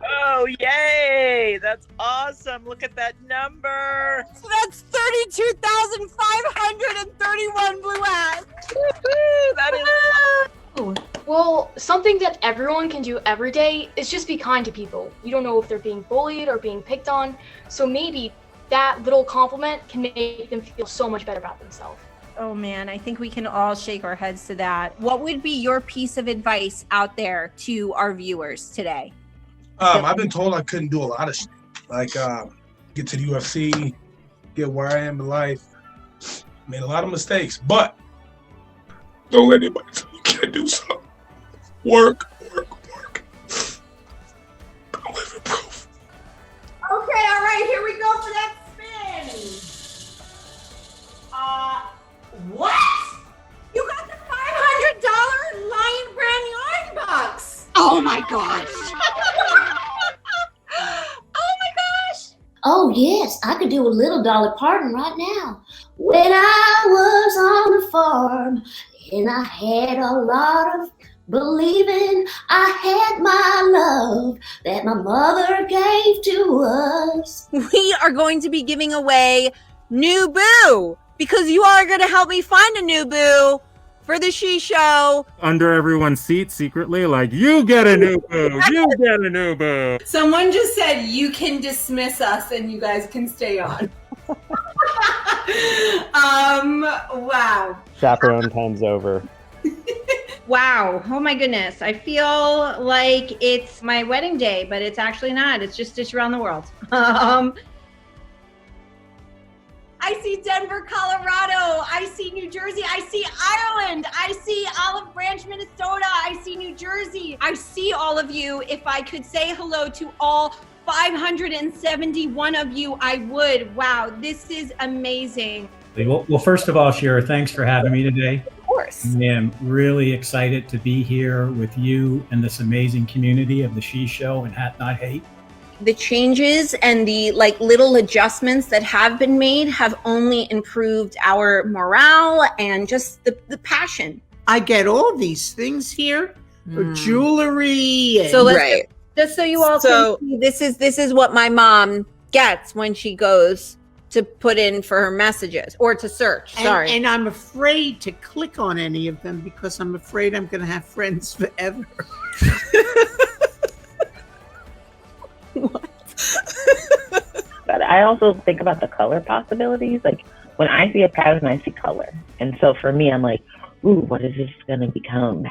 Oh, yay! That's awesome. Look at that number. So that's 32,531 blue hats. Woo-hoo, that is Well, something that everyone can do every day is just be kind to people. You don't know if they're being bullied or being picked on, so maybe that little compliment can make them feel so much better about themselves. Oh man, I think we can all shake our heads to that. What would be your piece of advice out there to our viewers today? I've been told I couldn't do a lot of shit. Like get to the UFC, get where I am in life. Made a lot of mistakes, but don't let anybody tell you can't do something. Work. I'm living proof. Okay, all right, here we go for that spin. What? You got the $500 Lion Brand yarn box. Oh my gosh. Oh yes, I could do a little Dolly Parton right now. When I was on the farm and I had a lot of believing, I had my love that my mother gave to us. We are going to be giving away new boo because you all are going to help me find a new boo for the Shi Show. Under everyone's seat secretly, like, you get a new boo, you get a new boo. Someone just said you can dismiss us and you guys can stay on. Wow. Chaperone time's over. Wow. Oh my goodness. I feel like it's my wedding day, but it's actually not. It's just Stitch Around the World. I see Denver, Colorado. I see New Jersey. I see Ireland. I see Olive Branch, Minnesota. I see New Jersey. I see all of you. If I could say hello to all 571 of you, I would. Wow, this is amazing. Well, first of all, Shira, thanks for having me today. Of course. I am really excited to be here with you and this amazing community of the Shi Show and Hat Not Hate. The changes and the little adjustments that have been made have only improved our morale and just the passion. I get all these things here, jewelry. And So let's just so you all can see, this is what my mom gets when she goes to put in for her messages or to search. Sorry. And I'm afraid to click on any of them because I'm afraid I'm going to have friends forever. What? But I also think about the color possibilities. Like when I see a pattern, I see color. And so for me, I'm like, ooh, what is this going to become?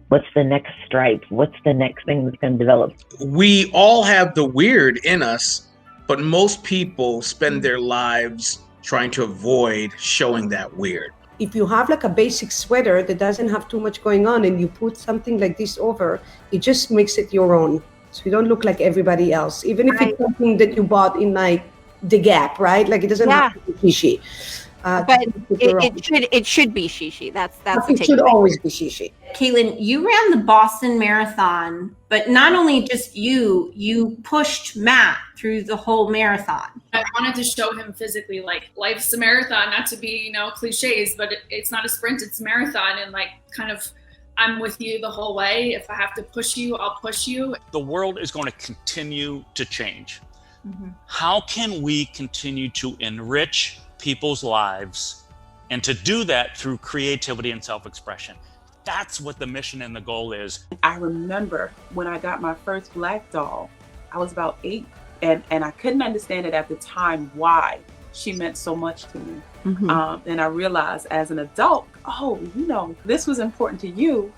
What's the next stripe? What's the next thing that's going to develop? We all have the weird in us, but most people spend their lives trying to avoid showing that weird. If you have like a basic sweater that doesn't have too much going on and you put something like this over, it just makes it your own. So you don't look like everybody else, even if it's something that you bought in like the Gap, right? Like it doesn't have to be Shishi. But it should be Shishi. That's it should always be Shishi. Caitlin, you ran the Boston Marathon, but not only just you pushed Matt through the whole marathon. I wanted to show him physically, like, life's a marathon, not to be, cliches, but it's not a sprint, it's a marathon. And kind of, I'm with you the whole way. If I have to push you, I'll push you. The world is going to continue to change. Mm-hmm. How can we continue to enrich people's lives and to do that through creativity and self-expression? That's what the mission and the goal is. I remember when I got my first black doll, I was about 8 and I couldn't understand it at the time why she meant so much to me. Mm-hmm. And I realized as an adult, this was important to you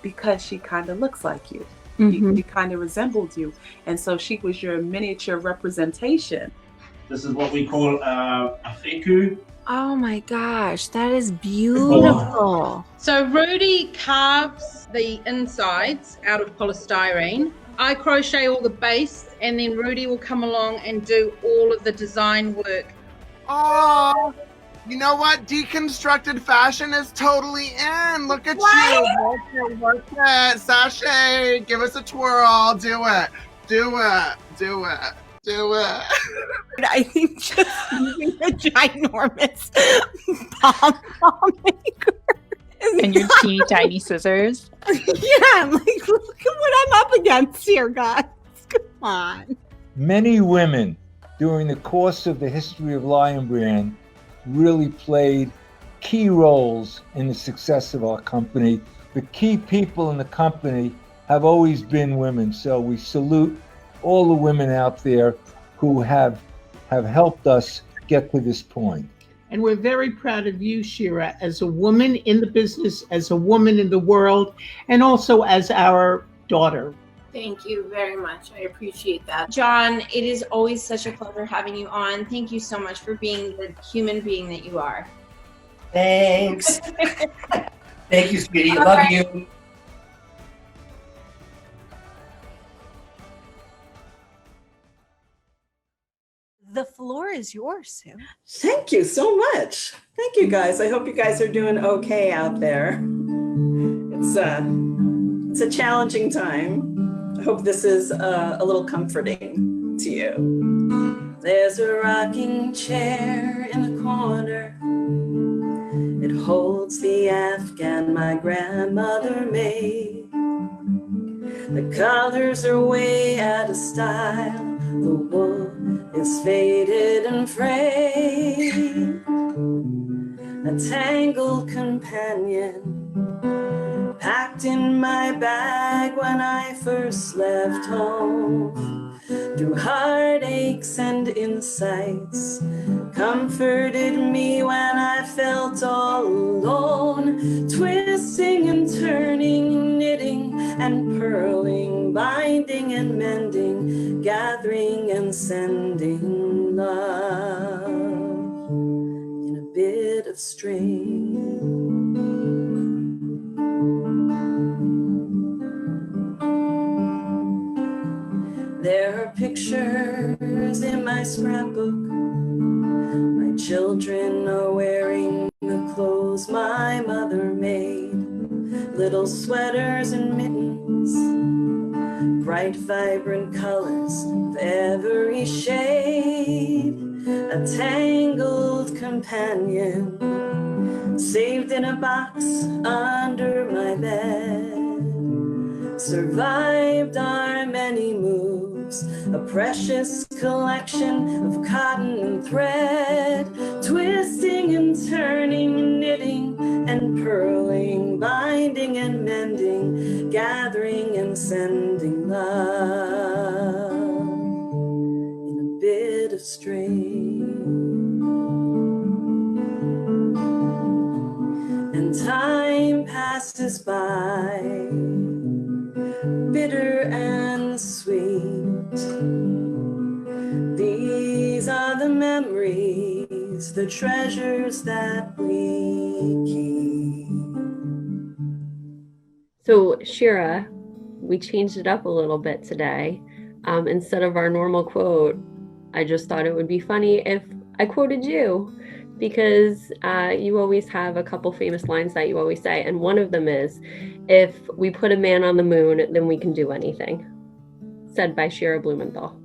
because she kind of looks like you. Mm-hmm. She kind of resembled you. And so she was your miniature representation. This is what we call a fiku. Oh my gosh, that is beautiful. So Rudy carves the insides out of polystyrene. I crochet all the base, and then Rudy will come along and do all of the design work. Oh, you know what? Deconstructed fashion is totally in. Look at you. Work it. Sashay, give us a twirl. Do it. I think just using a ginormous pom-pom maker. And your teeny tiny scissors. Yeah, I'm like, look at what I'm up against here, guys. on. Many women during the course of the history of Lion Brand really played key roles in the success of our company. The key people in the company have always been women. So we salute all the women out there who have helped us get to this point. And we're very proud of you, Shira, as a woman in the business, as a woman in the world, and also as our daughter. Thank you very much. I appreciate that. John, it is always such a pleasure having you on. Thank you so much for being the human being that you are. Thanks. Thank you, sweetie. All Love right. you. The floor is yours, Sue. Thank you so much. Thank you, guys. I hope you guys are doing okay out there. It's a challenging time. I hope this is a little comforting to you. There's a rocking chair in the corner. It holds the Afghan my grandmother made. The colors are way out of style. The wool is faded and frayed. A tangled companion packed in my bag when I first left home. Through heartaches and insights, comforted me when I felt all alone. Twisting and turning, knitting and purling, binding and mending, gathering and sending love in a bit of string. There are pictures in my scrapbook. My children are wearing the clothes my mother made. Little sweaters and mittens, bright vibrant colors of every shade. A tangled companion saved in a box under my bed. Survived our many moves, a precious collection of cotton and thread, twisting and turning, knitting and purling, binding and mending, gathering and sending love in a bit of string. And time passes by, bitter and sweet. These are the memories, the treasures that we keep. So, Shira, we changed it up a little bit today. Instead of our normal quote, I just thought it would be funny if I quoted you, because you always have a couple famous lines that you always say. And one of them is, if we put a man on the moon, then we can do anything. Said by Shira Blumenthal.